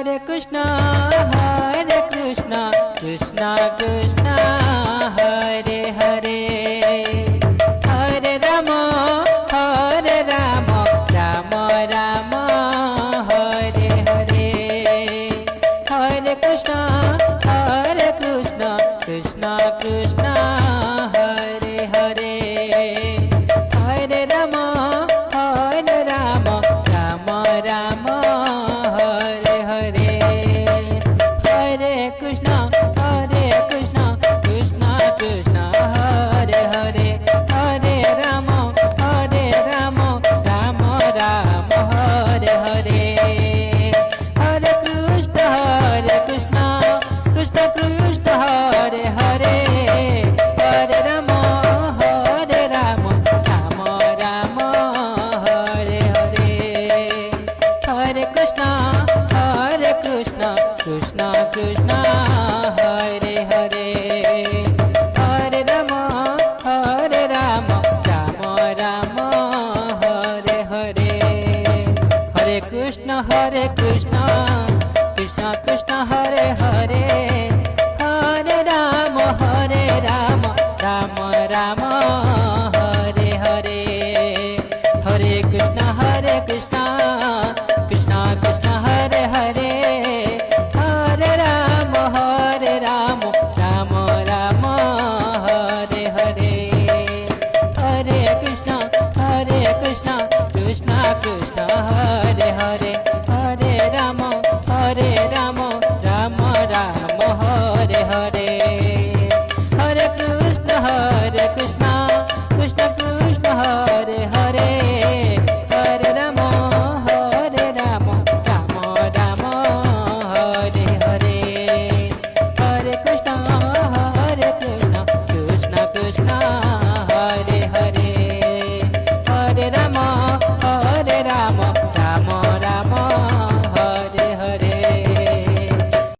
Hare Krishna, Krishna Krishna, Hare Hare, Hare Rama, Rama Rama, Hare Hare, Hare Krishna, Krishna Krishna, Hare Hare, Hare Rama, Rama Rama, Hare Hare, Hare Krishna, Krishna Krishna, Hare Hare, Hare Rama, Rama Rama, Hare Hare, Hare Krishna, Krishna Krishna, Hare Hare, Hare Rama, Rama Rama, Hare Hare, Hare Krishna, Krishna Krishna, Hare Hare, Hare Rama, Rama Rama, Hare Hare, Hare Krishna, Krishna Krishna, Hare Hare, Hare Rama,